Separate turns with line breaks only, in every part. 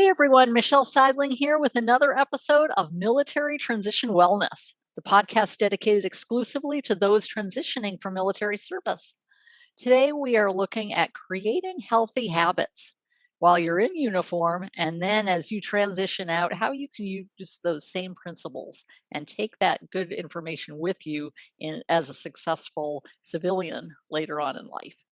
Hey everyone, Michelle Seidling here with another episode of Military Transition Wellness, the podcast dedicated exclusively to those transitioning from military service. Today we are looking at creating healthy habits while you're in uniform, and then as you transition out, how you can use those same principles and take that good information with you as a successful civilian later on in life.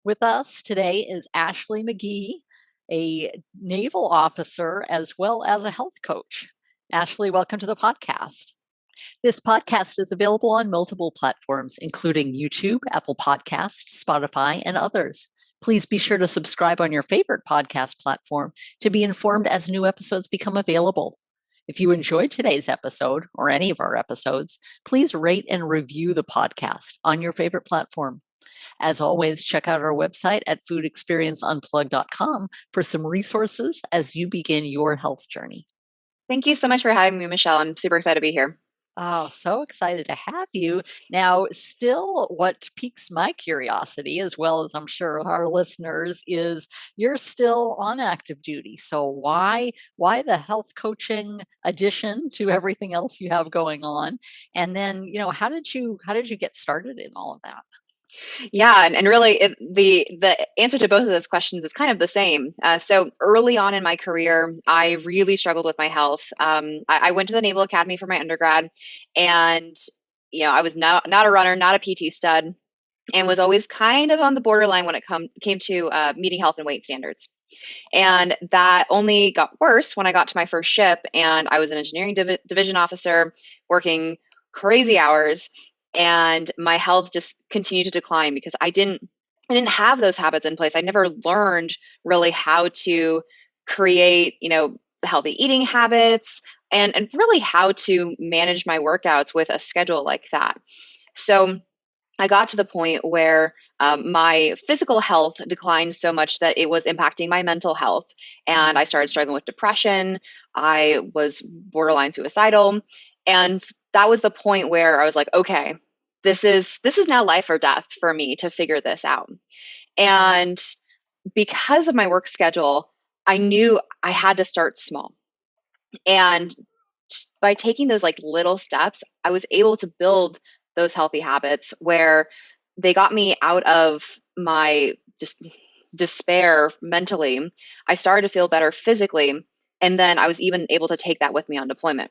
With us today is Ashleigh Magee, a naval officer as well as a health coach. Ashleigh, welcome to the podcast. This podcast is available on multiple platforms, including YouTube, Apple Podcasts, Spotify, and others. Please be sure to subscribe on your favorite podcast platform to be informed as new episodes become available. If you enjoyed today's episode or any of our episodes, please rate and review the podcast on your favorite platform. As always, check out our website at foodexperienceunplugged.com for some resources as you begin your health journey.
Thank you so much for having me, Michelle. I'm super excited to be here.
Oh, so excited to have you. Now, still, what piques my curiosity, as well as I'm sure our listeners, is you're still on active duty. So why the health coaching addition to everything else you have going on? And then, how did you get started in all of that?
Yeah, and really, the answer to both of those questions is kind of the same. So early on in my career, I really struggled with my health. I went to the Naval Academy for my undergrad, and I was not a runner, not a PT stud, and was always kind of on the borderline when it came to meeting health and weight standards. And that only got worse when I got to my first ship, and I was an engineering division officer working crazy hours, and my health just continued to decline because I didn't have those habits in place. I never learned really how to create, healthy eating habits and really how to manage my workouts with a schedule like that. So I got to the point where my physical health declined so much that it was impacting my mental health. And I started struggling with depression. I was borderline suicidal. And that was the point where I was like, okay, this is now life or death for me to figure this out. And because of my work schedule, I knew I had to start small. And by taking those like little steps, I was able to build those healthy habits where they got me out of my just despair mentally. I started to feel better physically. And then I was even able to take that with me on deployment.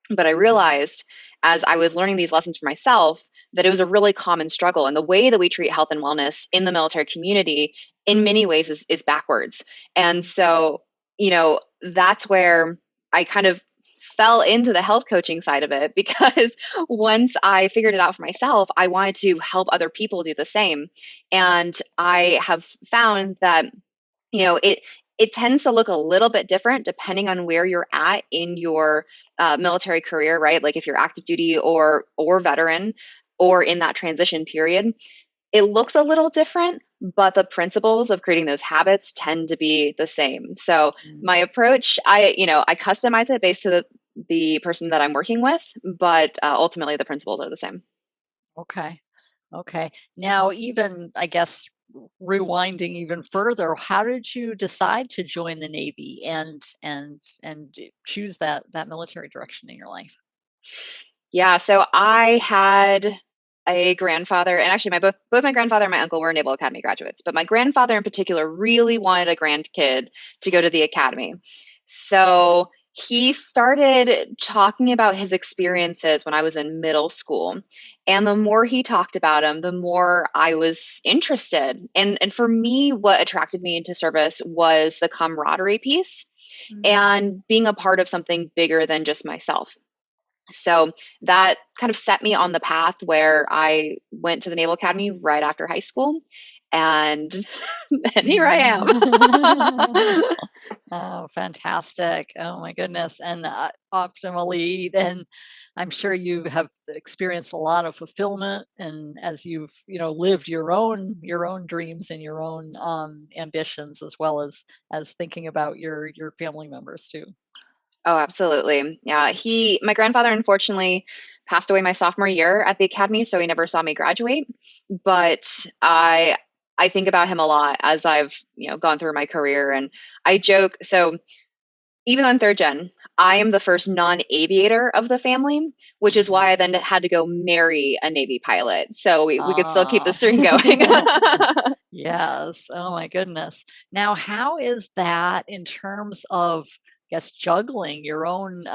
But I realized as I was learning these lessons for myself that it was a really common struggle. And the way that we treat health and wellness in the military community, in many ways, is backwards. And so, that's where I kind of fell into the health coaching side of it because once I figured it out for myself, I wanted to help other people do the same. And I have found that, it tends to look a little bit different depending on where you're at in your military career, right? Like if you're active duty or veteran or in that transition period, it looks a little different, but the principles of creating those habits tend to be the same. So my approach, I customize it based to the person that I'm working with, but ultimately the principles are the same.
Okay. Okay. Now, even I guess rewinding even further, how did you decide to join the Navy and choose that military direction in your life?
Yeah, so I had a grandfather, and actually, my both my grandfather and my uncle were Naval Academy graduates, but my grandfather in particular really wanted a grandkid to go to the academy. So he started talking about his experiences when I was in middle school. And the more he talked about them, the more I was interested. And for me, what attracted me into service was the camaraderie piece and being a part of something bigger than just myself. So that kind of set me on the path where I went to the Naval Academy right after high school. And, and here I am.
Oh, fantastic. Oh my goodness. And optimally, then I'm sure you have experienced a lot of fulfillment and as you've, lived your own dreams and your own ambitions as well as thinking about your family members too.
Oh, absolutely. Yeah. My grandfather, unfortunately, passed away my sophomore year at the academy, so he never saw me graduate. But I think about him a lot as I've, gone through my career. And I joke, so even on third gen, I am the first non-aviator of the family, which is why I then had to go marry a Navy pilot. So we could still keep the
Ah.
string going.
Yes. Oh my goodness. Now, how is that in terms of, I guess, juggling your own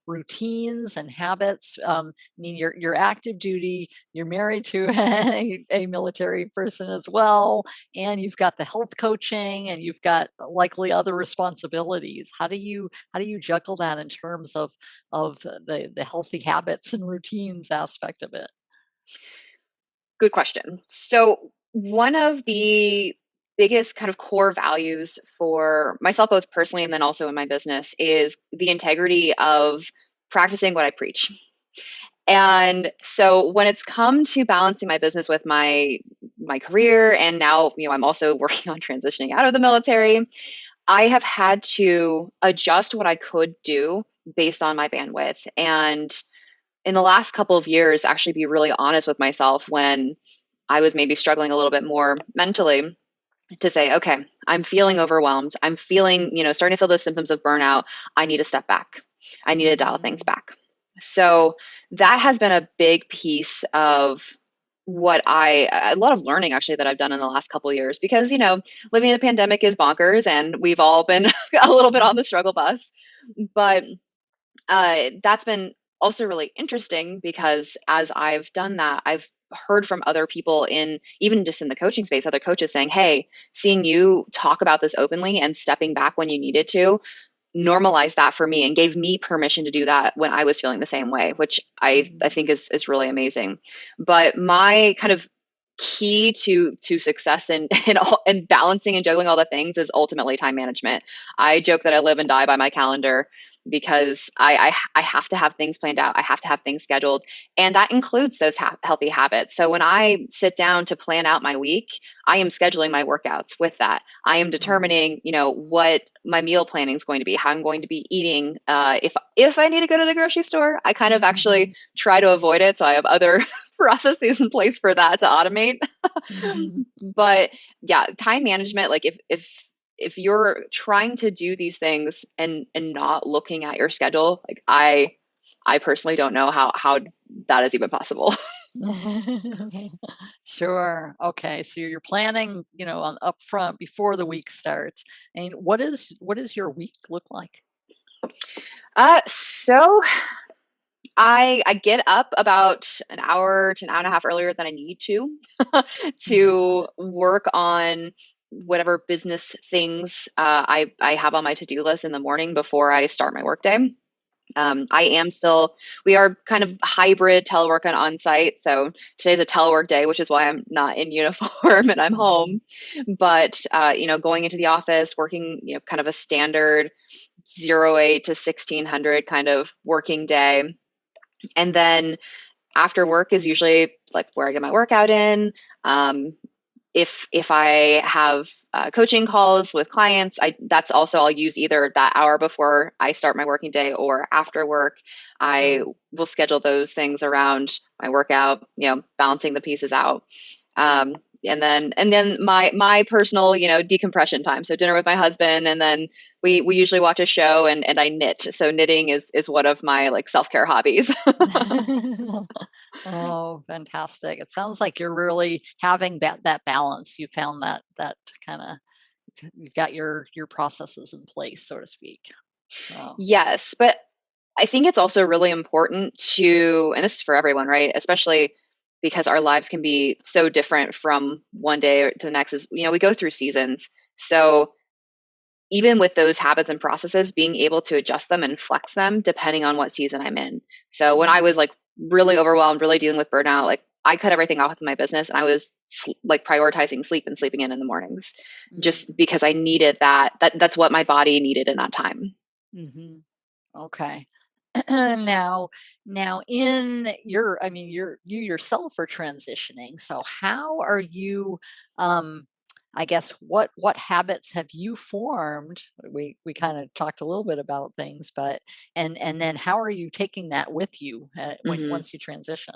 routines and habits? I mean, you're active duty. You're married to a military person as well, and you've got the health coaching, and you've got likely other responsibilities. How do you juggle that in terms of the healthy habits and routines aspect of it?
Good question. So, one of the biggest kind of core values for myself, both personally and then also in my business, is the integrity of practicing what I preach. And so when it's come to balancing my business with my career, and now, I'm also working on transitioning out of the military, I have had to adjust what I could do based on my bandwidth. And in the last couple of years, actually be really honest with myself when I was maybe struggling a little bit more mentally, to say, okay, I'm feeling overwhelmed. I'm feeling, starting to feel those symptoms of burnout. I need to step back. I need to dial things
Mhm.
back. So that has been a big piece of a lot of learning actually that I've done in the last couple of years, because, living in a pandemic is bonkers and we've all been a little bit on the struggle bus. But that's been also really interesting, because as I've done that, I've heard from other people, in even just in the coaching space, other coaches saying, hey, seeing you talk about this openly and stepping back when you needed to normalized that for me and gave me permission to do that when I was feeling the same way, which I
Mhm.
think is really amazing. But my kind of key to success and balancing and juggling all the things is ultimately time management. I joke that I live and die by my calendar, because I have to have things planned out. I have to have things scheduled, and that includes those healthy habits. So when I sit down to plan out my week, I am scheduling my workouts with that. I am
Mhm.
determining, what my meal planning is going to be, how I'm going to be eating. If I need to go to the grocery store, I kind of actually try to avoid it. So I have other processes in place for that to automate.
Mhm.
But yeah, time management, like if you're trying to do these things and not looking at your schedule, like I personally don't know how that is even possible.
Sure. Okay. So you're planning, on upfront before the week starts. And what is your week look like?
So I get up about an hour to an hour and a half earlier than I need to work on whatever business things I have on my to-do list in the morning before I start my workday. We are kind of hybrid telework and on-site. So today's a telework day, which is why I'm not in uniform and I'm
Mhm.
home. But, going into the office, working, kind of a standard 08 to 1600 kind of working day. And then after work is usually like where I get my workout in. Um, if I have coaching calls with clients, that's also, I'll use either that hour before I start my working day or after work. I
Sure.
will schedule those things around my workout, balancing the pieces out. Um, and then my personal, decompression time. So dinner with my husband, and then we usually watch a show, and I knit. So knitting is one of my like self-care hobbies.
Oh, fantastic. It sounds like you're really having that balance. You found that kind of you've got your processes in place, so to speak. Oh.
Yes, but I think it's also really important to, and this is for everyone, right? Especially because our lives can be so different from one day to the next, is, we go through seasons. So even with those habits and processes, being able to adjust them and flex them depending on what season I'm in. So when I was like really overwhelmed, really dealing with burnout, like I cut everything off with my business, and I was like prioritizing sleep and sleeping in the mornings, just
Mm.
because I needed that's what my body needed in that time.
Mhm. Okay. Now now in your I mean, you yourself are transitioning, so how are you, I guess, what habits have you formed? We kinda talked a little bit about things, but and then how are you taking that with you, when
Mhm.
once you transition?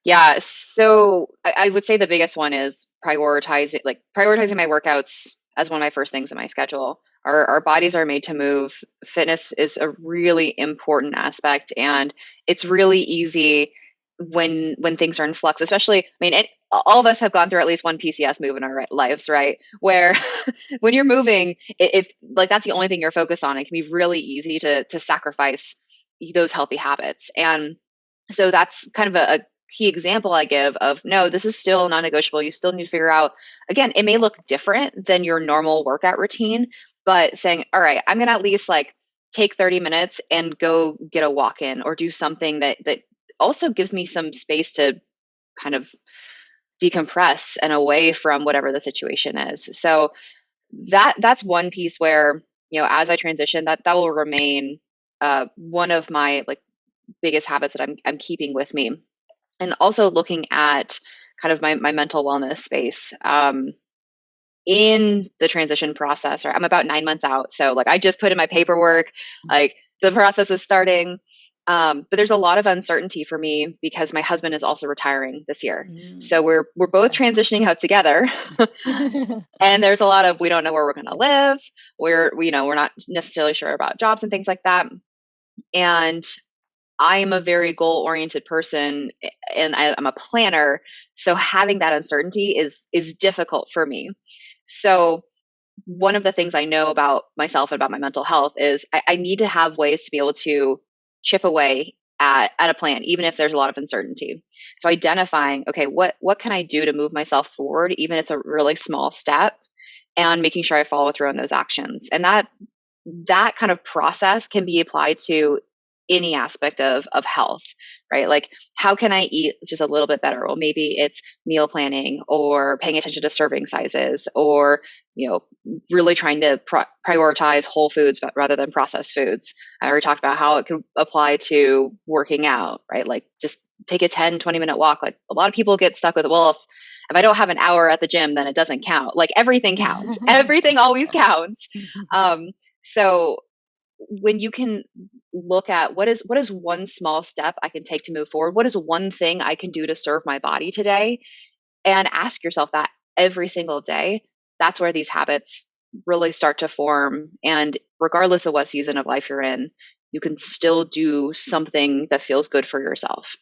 Yeah. So I would say the biggest one is prioritizing my workouts as one of my first things in my schedule. Our bodies are made to move. Fitness is a really important aspect, and it's really easy when things are in flux. Especially, I mean, all of us have gone through at least one PCS move in our lives, right? Where when you're moving, if like that's the only thing you're focused on, it can be really easy to sacrifice those healthy habits. And so that's kind of a key example I give of no, this is still non-negotiable. You still need to figure out, again, it may look different than your normal workout routine, but saying, all right, I'm going to at least like take 30 minutes and go get a walk in or do something that also gives me some space to kind of decompress and away from whatever the situation is. So that's one piece where, as I transition, that will remain one of my like biggest habits that I'm keeping with me. And also looking at kind of my mental wellness space in the transition process. Right, I'm about 9 months out, so like I just put in my paperwork, like the process is starting. But there's a lot of uncertainty for me because my husband is also retiring this year, so we're both
Okay.
transitioning out together. And there's a lot of we don't know where we're going to live. We're not necessarily sure about jobs and things like that. And I am a very goal oriented person, and I'm a planner. So having that uncertainty is difficult for me. So one of the things I know about myself and about my mental health is I need to have ways to be able to chip away at a plan, even if there's a lot of uncertainty. So identifying, okay, what can I do to move myself forward, even if it's a really small step, and making sure I follow through on those actions. And that kind of process can be applied to any aspect of health, right? Like, how can I eat just a little bit better? Well, maybe it's meal planning or paying attention to serving sizes or, really trying to prioritize whole foods rather than processed foods. I already talked about how it can apply to working out, right? Like just take a 10-20 minute walk. Like a lot of people get stuck with, well, if I don't have an hour at the gym, then it doesn't count. Like everything counts. Everything always counts. So when you can look at what is one small step I can take to move forward, what is one thing I can do to serve my body today, and ask yourself that every single day, that's where these habits really start to form. And regardless of what season of life you're in, you can still do something that feels good for yourself.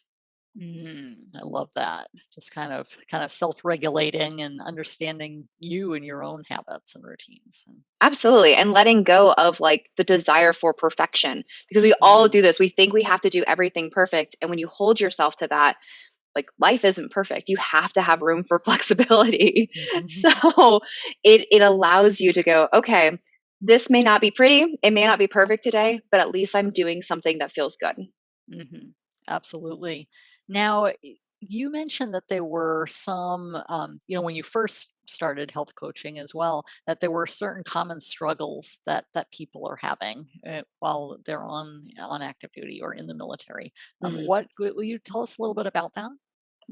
I love that. Just kind of self-regulating and understanding you and your own habits and routines.
Absolutely. And letting go of like the desire for perfection, because we all
Mm,
do this. We think we have to do everything perfect. And when you hold yourself to that, like life isn't perfect. You have to have room for flexibility.
mhm,
So it allows you to go, okay, this may not be pretty. It may not be perfect today, but at least I'm doing something that feels good.
mhm. Absolutely. Now, you mentioned that there were some, when you first started health coaching as well, that there were certain common struggles that people are having while they're on active duty or in the military.
Mhm.
What will you tell us a little bit about that?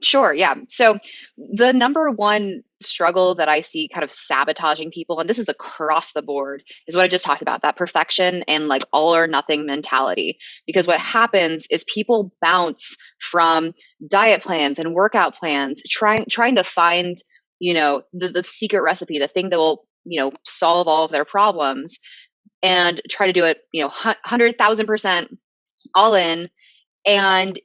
Sure, yeah. So the number one struggle that I see kind of sabotaging people, and this is across the board, is what I just talked about, that perfection and like all or nothing mentality. Because what happens is people bounce from diet plans and workout plans, trying to find, the secret recipe, the thing that will, solve all of their problems, and try to do it, 100,000% all in. And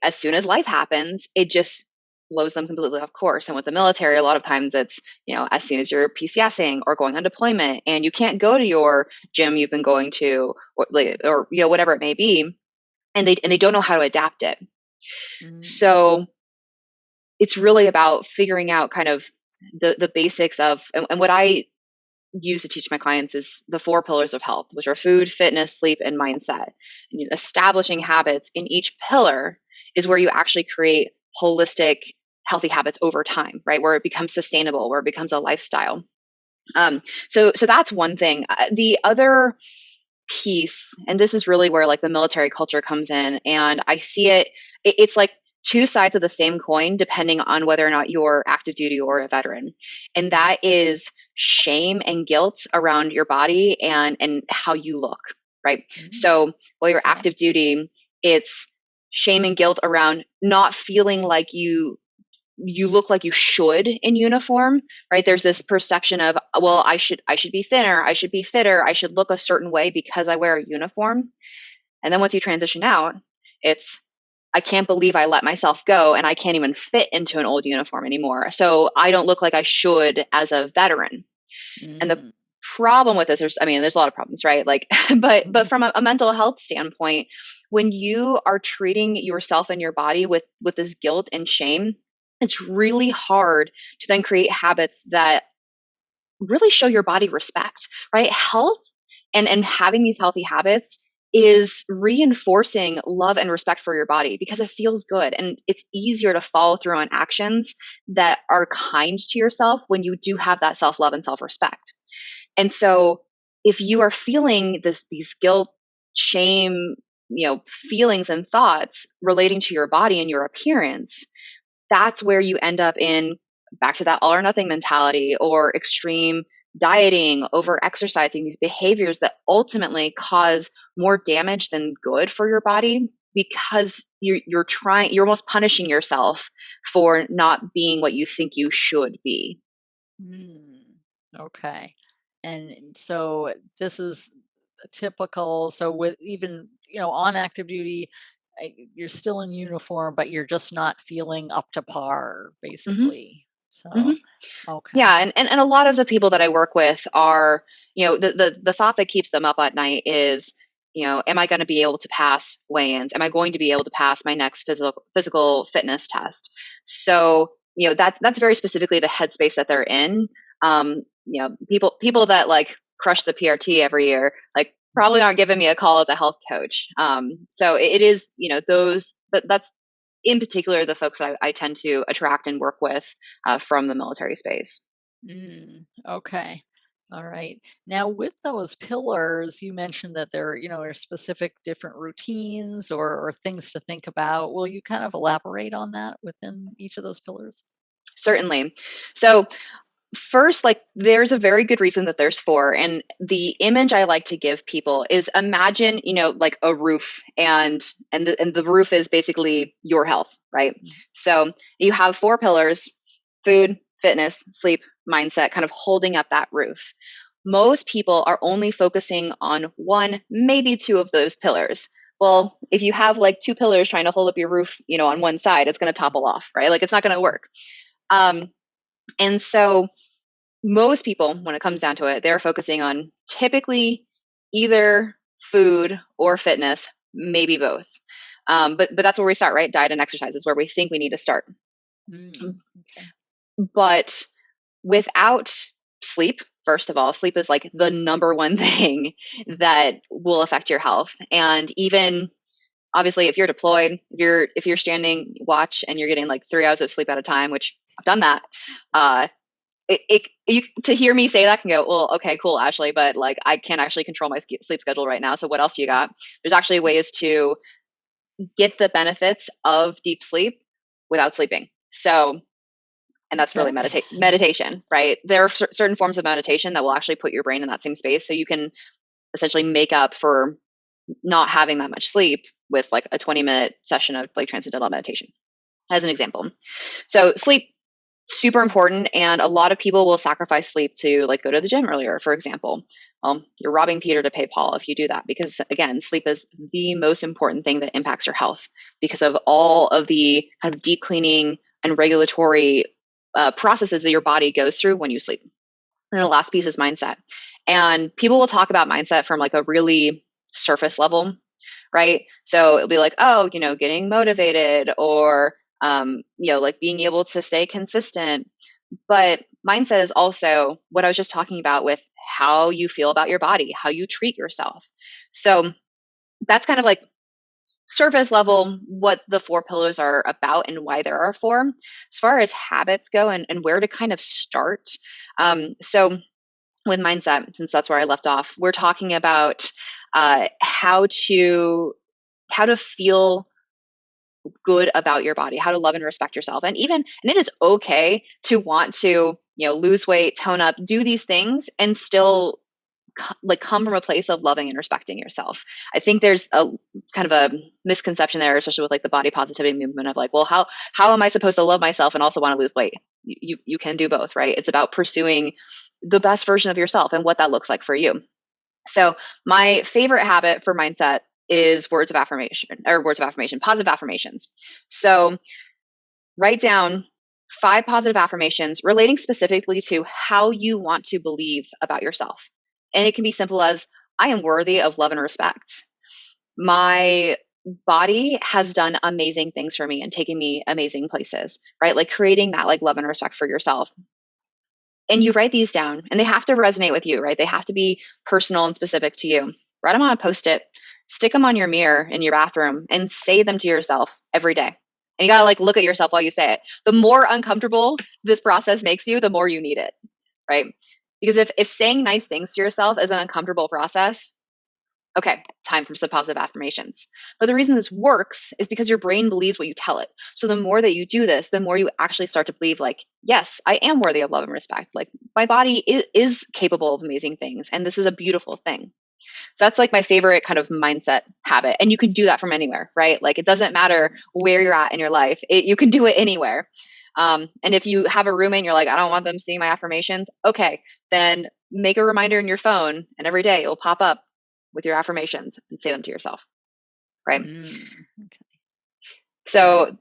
as soon as life happens, it just blows them completely off course. And with the military, a lot of times it's, as soon as you're PCSing or going on deployment and you can't go to your gym you've been going to, or whatever it may be, and they don't know how to adapt it.
Mm,
So it's really about figuring out kind of the basics of, and what I use to teach my clients is the four pillars of health, which are food, fitness, sleep, and mindset. And establishing habits in each pillar is where you actually create holistic, healthy habits over time, right? Where it becomes sustainable, where it becomes a lifestyle. So that's one thing. The other piece, and this is really where like the military culture comes in, and I see it's like two sides of the same coin depending on whether or not you're active duty or a veteran, and that is shame and guilt around your body and how you look, right?
mm,
So while you're
okay.
active duty, it's shame and guilt around not feeling like you look like you should in uniform, right? There's this perception of, well, I should be thinner, I should be fitter, I should look a certain way because I wear a uniform. And then once you transition out, it's, I can't believe I let myself go and I can't even fit into an old uniform anymore. So I don't look like I should as a veteran. And the
Mm.
problem with this, there's a lot of problems, right? Like, but from a mental health standpoint, when you are treating yourself and your body with this guilt and shame, it's really hard to then create habits that really show your body respect, right? Health and having these healthy habits is reinforcing love and respect for your body because it feels good and it's easier to follow through on actions that are kind to yourself when you do have that self-love and self-respect. And so if you are feeling these guilt, shame, feelings and thoughts relating to your body and your appearance, that's where you end up in back to that all or nothing mentality or extreme dieting, over exercising, these behaviors that ultimately cause more damage than good for your body because you're almost punishing yourself for not being what you think you should be.
Mm. Okay. And so this is typical. So with even, on active duty, you're still in uniform, but you're just not feeling up to par,
Hmm.
basically.
Hmm.
So, okay.
Yeah, and a lot of the people that I work with are, the thought that keeps them up at night is, am I going to be able to pass weigh-ins? Am I going to be able to pass my next physical fitness test? So, that's very specifically the headspace that they're in. People that like crush the PRT every year, like probably aren't giving me a call as a health coach. So it is, that's in particular the folks that I tend to attract and work with from the military space.
Okay. All right. Now, with those pillars, you mentioned that there, are specific different routines or things to think about. Will you kind of elaborate on that within each of those pillars?
Certainly. So first, like there's a very good reason that there's four. And the image I like to give people is imagine, like a roof and the roof is basically your health, right? So you have four pillars: food, fitness, sleep, mindset, kind of holding up that roof. Most people are only focusing on one, maybe two of those pillars. Well, if you have like two pillars trying to hold up your roof, on one side, it's going to topple off, right? Like it's not going to work. Um, and so most people, when it comes down to it, they're focusing on typically either food or fitness, maybe both. But that's where we start, right? Diet and exercise is where we think we need to start.
Okay.
But without sleep, first of all, sleep is like the number one thing that will affect your health. And even obviously, if you're deployed, if you're standing watch and you're getting like 3 hours of sleep at a time, which I've done that, to hear me say that can go, well, okay, cool, Ashleigh, but like I can't actually control my sleep schedule right now. So what else do you got? There's actually ways to get the benefits of deep sleep without sleeping. So, and that's really
Okay.
meditation, right? There are certain forms of meditation that will actually put your brain in that same space, so you can essentially make up for not having that much sleep with like a 20-minute session of like transcendental meditation, as an example. So sleep, super important, and a lot of people will sacrifice sleep to like go to the gym earlier, for example. You're robbing Peter to pay Paul if you do that, because again, sleep is the most important thing that impacts your health because of all of the kind of deep cleaning and regulatory processes that your body goes through when you sleep. And the last piece is mindset. And people will talk about mindset from like a really surface level, right? So it'll be like, oh, getting motivated or, like being able to stay consistent. But mindset is also what I was just talking about with how you feel about your body, how you treat yourself. So that's kind of like surface level what the four pillars are about and why there are four. As far as habits go and where to kind of start. So with mindset, since that's where I left off, we're talking about how to feel good about your body, how to love and respect yourself. And it is okay to want to, lose weight, tone up, do these things and still come from a place of loving and respecting yourself. I think there's a kind of a misconception there, especially with like the body positivity movement of like, well, how am I supposed to love myself and also want to lose weight? You can do both, right? It's about pursuing the best version of yourself and what that looks like for you. So my favorite habit for mindset is words of affirmation, positive affirmations. So write down 5 positive affirmations relating specifically to how you want to believe about yourself. And it can be simple as, I am worthy of love and respect. My body has done amazing things for me and taken me amazing places, right? Like creating that like love and respect for yourself. And you write these down and they have to resonate with you, right? They have to be personal and specific to you. Write them on a Post-it, stick them on your mirror in your bathroom, and say them to yourself every day. And you gotta like look at yourself while you say it. The more uncomfortable this process makes you, the more you need it, right? Because if saying nice things to yourself is an uncomfortable process, okay, time for some positive affirmations. But the reason this works is because your brain believes what you tell it. So the more that you do this, the more you actually start to believe like, yes, I am worthy of love and respect. Like my body is capable of amazing things. And this is a beautiful thing. So that's like my favorite kind of mindset habit. And you can do that from anywhere, right? Like it doesn't matter where you're at in your life. You can do it anywhere. And if you have a roommate and you're like, I don't want them seeing my affirmations. Okay, then make a reminder in your phone and every day it'll pop up with your affirmations and say them to yourself. Right.
Okay.
So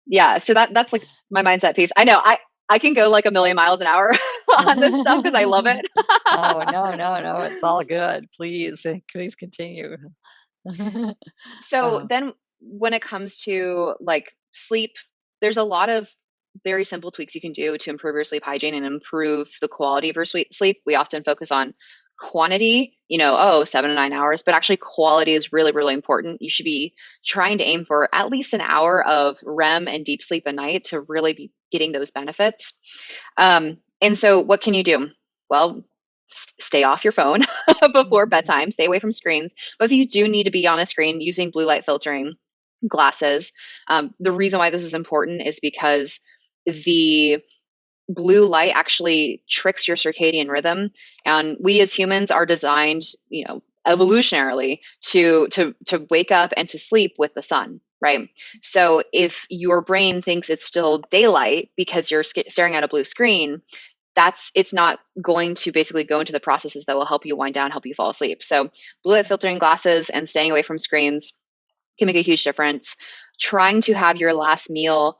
yeah, so that's like my mindset piece. I know I can go like a million miles an hour on this stuff because I love it.
Oh, no. It's all good. Please continue.
So then when it comes to like sleep, there's a lot of very simple tweaks you can do to improve your sleep hygiene and improve the quality of your sleep. We often focus on quantity, 7 to 9 hours, but actually quality is really, really important. You should be trying to aim for at least an hour of REM and deep sleep a night to really be getting those benefits. And so what can you do? Well, stay off your phone before bedtime, stay away from screens. But if you do need to be on a screen, using blue light filtering glasses. The reason why this is important is because the blue light actually tricks your circadian rhythm, and we as humans are designed, evolutionarily to wake up and to sleep with the sun, right? So if your brain thinks it's still daylight because you're staring at a blue screen, it's not going to basically go into the processes that will help you wind down, help you fall asleep. So blue light filtering glasses and staying away from screens can make a huge difference. Trying to have your last meal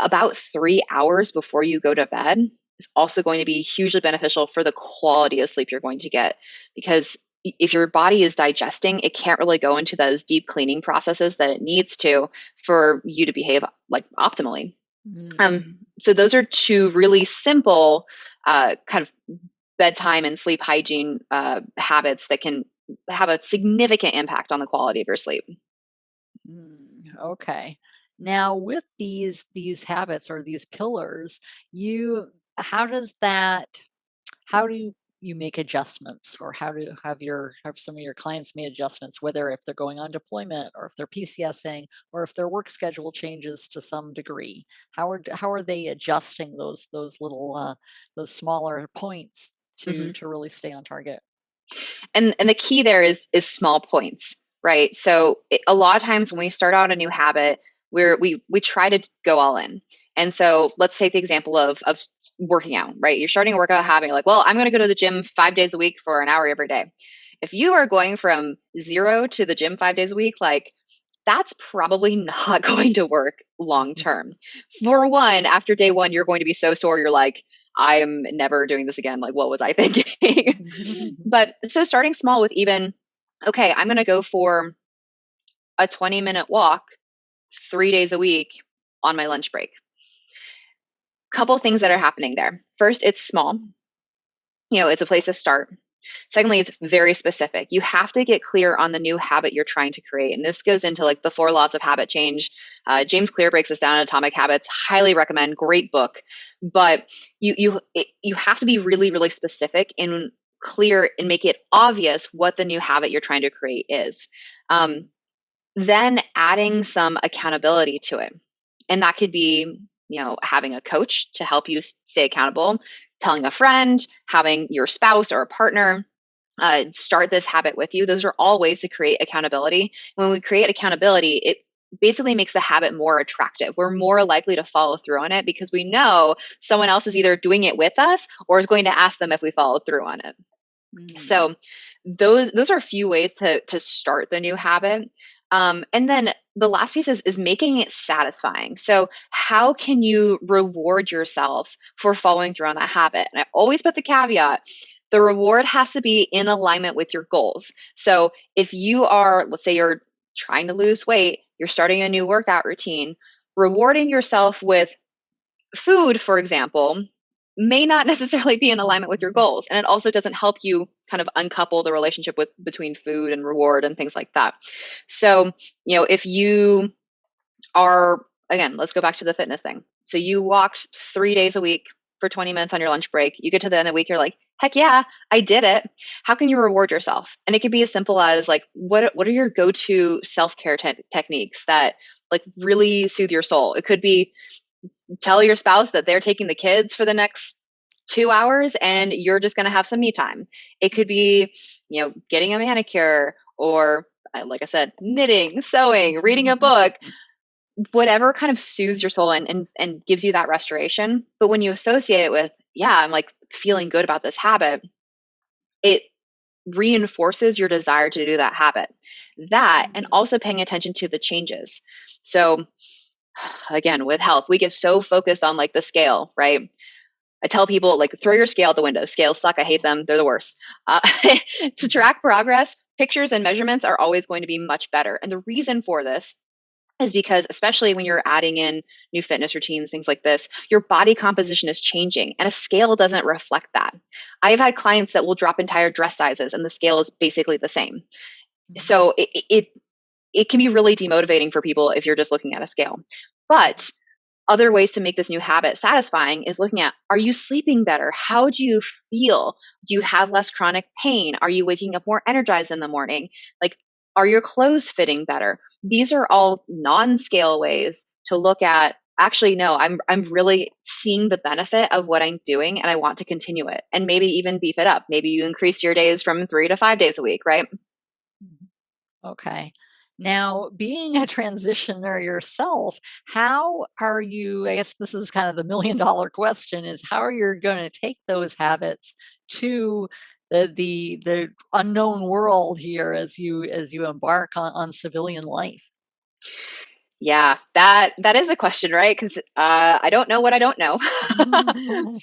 about 3 hours before you go to bed is also going to be hugely beneficial for the quality of sleep you're going to get. Because if your body is digesting, it can't really go into those deep cleaning processes that it needs to for you to behave like optimally. So those are 2 really simple kind of bedtime and sleep hygiene habits that can have a significant impact on the quality of your sleep.
Okay. Now with these habits or these pillars, how do you make adjustments, or how do have some of your clients made adjustments, whether if they're going on deployment or if they're PCSing or if their work schedule changes to some degree? How are they adjusting those little those smaller points to really stay on target?
And the key there is small points, right? So a lot of times when we start out a new habit, we try to go all in. And so let's take the example of working out, right? You're starting a workout habit. You're like, well, I'm going to go to the gym 5 days a week for an hour every day. If you are going from 0 to the gym 5 days a week, like that's probably not going to work long term. For one, after day 1, you're going to be so sore. You're like, I'm never doing this again. Like, what was I thinking? But so starting small with even, okay, I'm going to go for a 20-minute walk 3 days a week on my lunch break. Couple things that are happening there. First, it's small. It's a place to start. Secondly, it's very specific. You have to get clear on the new habit you're trying to create. And this goes into like the 4 laws of habit change. James Clear breaks this down in Atomic Habits. Highly recommend. Great book. But you have to be really, really specific and clear and make it obvious what the new habit you're trying to create is. Then adding some accountability to it. And that could be, having a coach to help you stay accountable, telling a friend, having your spouse or a partner start this habit with you. Those are all ways to create accountability. When we create accountability, it basically makes the habit more attractive. We're more likely to follow through on it because we know someone else is either doing it with us or is going to ask them if we follow through on it. So those are a few ways to start the new habit. And then the last piece is making it satisfying. So how can you reward yourself for following through on that habit? And I always put the caveat, the reward has to be in alignment with your goals. So if you are, let's say you're trying to lose weight, you're starting a new workout routine, rewarding yourself with food, for example, may not necessarily be in alignment with your goals. And it also doesn't help you kind of uncouple the relationship between food and reward and things like that. So, if you are, again, let's go back to the fitness thing. So you walked 3 days a week for 20 minutes on your lunch break. You get to the end of the week, you're like, heck yeah, I did it. How can you reward yourself? And it could be as simple as like, what are your go-to self-care techniques that like really soothe your soul? It could be tell your spouse that they're taking the kids for the next 2 hours and you're just going to have some me time. It could be, getting a manicure or, like I said, knitting, sewing, reading a book, whatever kind of soothes your soul and gives you that restoration. But when you associate it with, I'm like feeling good about this habit, it reinforces your desire to do that habit. That, and also paying attention to the changes. So again, with health, we get so focused on like the scale, right? I tell people like throw your scale out the window. Scales suck. I hate them. They're the worst. To track progress, pictures and measurements are always going to be much better. And the reason for this is because, especially when you're adding in new fitness routines, things like this, your body composition is changing and a scale doesn't reflect that. I've had clients that will drop entire dress sizes and the scale is basically the same. So it can be really demotivating for people if you're just looking at a scale. But other ways to make this new habit satisfying is looking at, are you sleeping better? How do you feel? Do you have less chronic pain? Are you waking up more energized in the morning? Like, are your clothes fitting better? These are all non-scale ways to look at, actually, no, I'm really seeing the benefit of what I'm doing and I want to continue it. And maybe even beef it up. Maybe you increase your days from 3 to 5 days a week, right?
Okay. Now, being a transitioner yourself, how are you, I guess this is kind of the $1,000,000 question, is how are you going to take those habits to the unknown world here as you embark on civilian life?
Yeah, that is a question, right? Because I don't know what I don't know.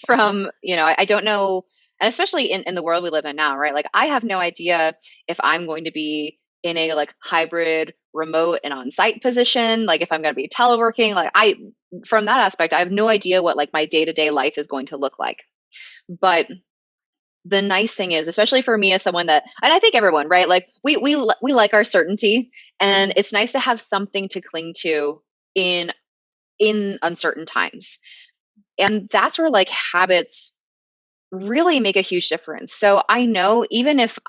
From, I don't know, and especially in the world we live in now, right? Like I have no idea if I'm going to be in a like hybrid, remote and on-site position, like if I'm going to be teleworking, from that aspect, I have no idea what like my day-to-day life is going to look like. But the nice thing is, especially for me as someone that, and I think everyone, right? Like we like our certainty, and it's nice to have something to cling to in uncertain times. And that's where like habits really make a huge difference. So I know even if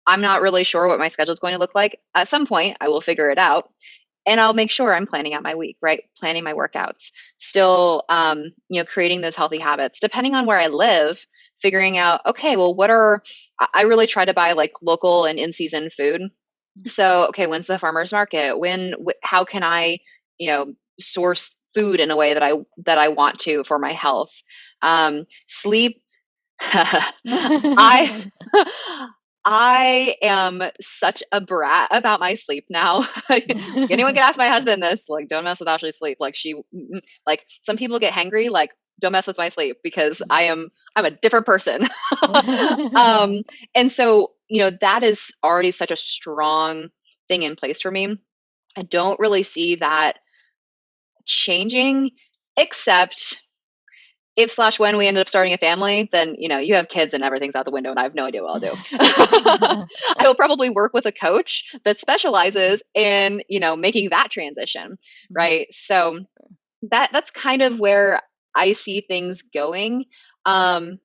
I'm not really sure what my schedule is going to look like, at some point I will figure it out. And I'll make sure I'm planning out my week, right? Planning my workouts, still, creating those healthy habits, depending on where I live, figuring out, okay, well, I really try to buy like local and in-season food. So, okay, when's the farmer's market? How can I, source food in a way that I want to for my health? Sleep. I I am such a brat about my sleep now. Anyone can ask my husband this, like, don't mess with Ashley's sleep. Like like some people get hangry, like, don't mess with my sleep because I'm a different person. And so, that is already such a strong thing in place for me. I don't really see that changing, except if/when we ended up starting a family, then, you have kids and everything's out the window and I have no idea what I'll do. I will probably work with a coach that specializes in, making that transition. Right. So that's kind of where I see things going. And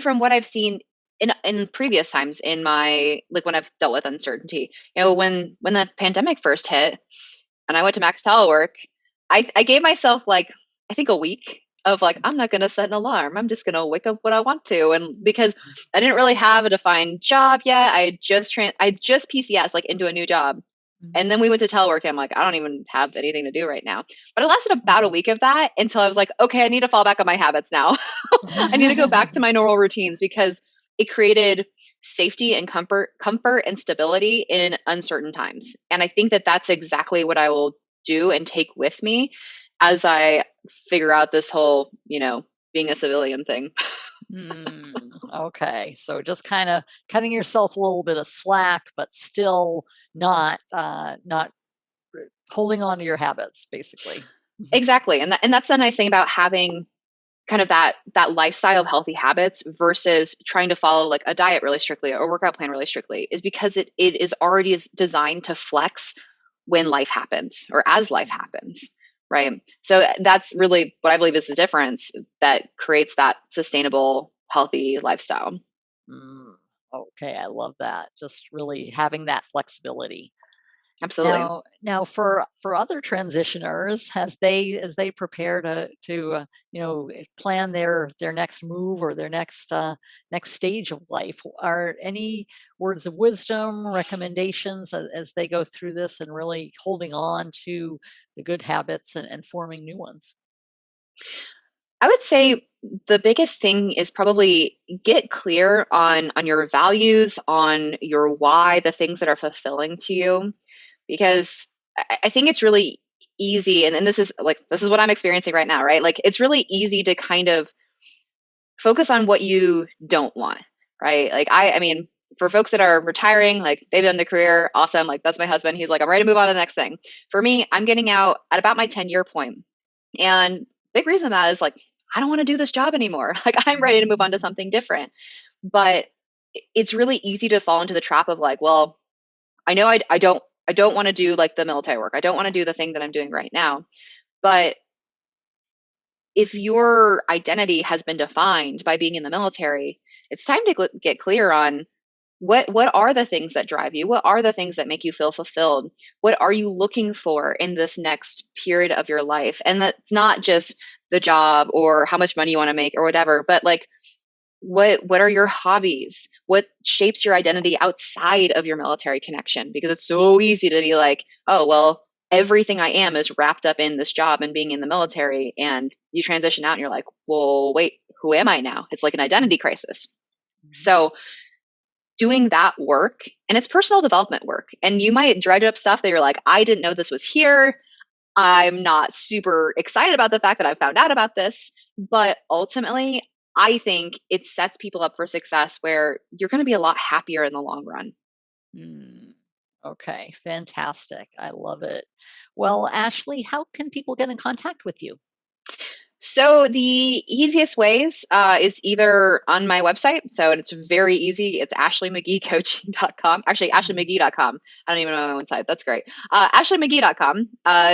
from what I've seen in previous times in my, like when I've dealt with uncertainty, when the pandemic first hit and I went to max telework, I gave myself like, I think a week of like, I'm not going to set an alarm. I'm just going to wake up when I want to. And because I didn't really have a defined job yet, I just PCS like into a new job. And then we went to telework. And I'm like, I don't even have anything to do right now. But it lasted about a week of that until I was like, okay, I need to fall back on my habits now. I need to go back to my normal routines because it created safety and comfort and stability in uncertain times. And I think that that's exactly what I will do and take with me as I figure out this whole, being a civilian thing.
Okay, so just kind of cutting yourself a little bit of slack, but still not holding on to your habits, basically.
Exactly. And that's the nice thing about having kind of that lifestyle of healthy habits versus trying to follow like a diet really strictly or workout plan really strictly is because it is already designed to flex when life happens or as life happens, right? So that's really what I believe is the difference that creates that sustainable, healthy lifestyle.
Okay, I love that. Just really having that flexibility.
Absolutely.
Now for other transitioners, as they prepare to plan their next move or their next stage of life, are any words of wisdom, recommendations as they go through this and really holding on to the good habits and forming new ones?
I would say the biggest thing is probably get clear on your values, on your why, the things that are fulfilling to you, because I think it's really easy, and this is what I'm experiencing right now, right? Like it's really easy to kind of focus on what you don't want, right? Like I mean, for folks that are retiring, like they've done the career, awesome. Like that's my husband. He's like, I'm ready to move on to the next thing. For me, I'm getting out at about my 10-year point. And big reason that is like, I don't want to do this job anymore. Like I'm ready to move on to something different. But it's really easy to fall into the trap of like, well, I know I don't want to do like the military work. I don't want to do the thing that I'm doing right now. But if your identity has been defined by being in the military, it's time to get clear on what are the things that drive you? What are the things that make you feel fulfilled? What are you looking for in this next period of your life? And that's not just the job or how much money you want to make or whatever, but like what are your hobbies? What shapes your identity outside of your military connection? Because it's so easy to be like, oh, well, everything I am is wrapped up in this job and being in the military. And you transition out and you're like, well, wait, who am I now? It's like an identity crisis. So doing that work, and it's personal development work, and you might dredge up stuff that you're like, I didn't know this was here. I'm not super excited about the fact that I found out about this, but ultimately, I think it sets people up for success where you're going to be a lot happier in the long run.
Mm, okay, fantastic. I love it. Well, Ashley, how can people get in contact with you?
So the easiest ways is either on my website. So it's very easy. It's ashleighmcgeecoaching.com. Actually, ashleighmagee.com. I don't even know my own site. That's great. ashleighmagee.com.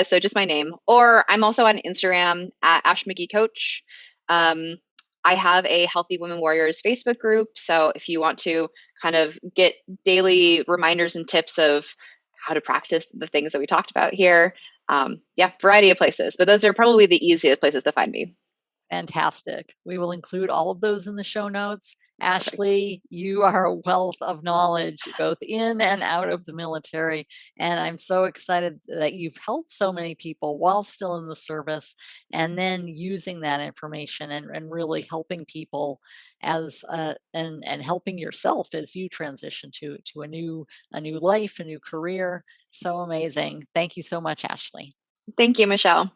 So just my name. Or I'm also on Instagram at ashmcgeecoach. Um, I have a Healthy Women Warriors Facebook group. So if you want to kind of get daily reminders and tips of how to practice the things that we talked about here, yeah, variety of places, but those are probably the easiest places to find me.
Fantastic. We will include all of those in the show notes.
Perfect.
Ashley, you are a wealth of knowledge, both in and out of the military. And I'm so excited that you've helped so many people while still in the service, and then using that information and really helping people and helping yourself as you transition to a new life, a new career. So amazing. Thank you so much, Ashley.
Thank you, Michelle.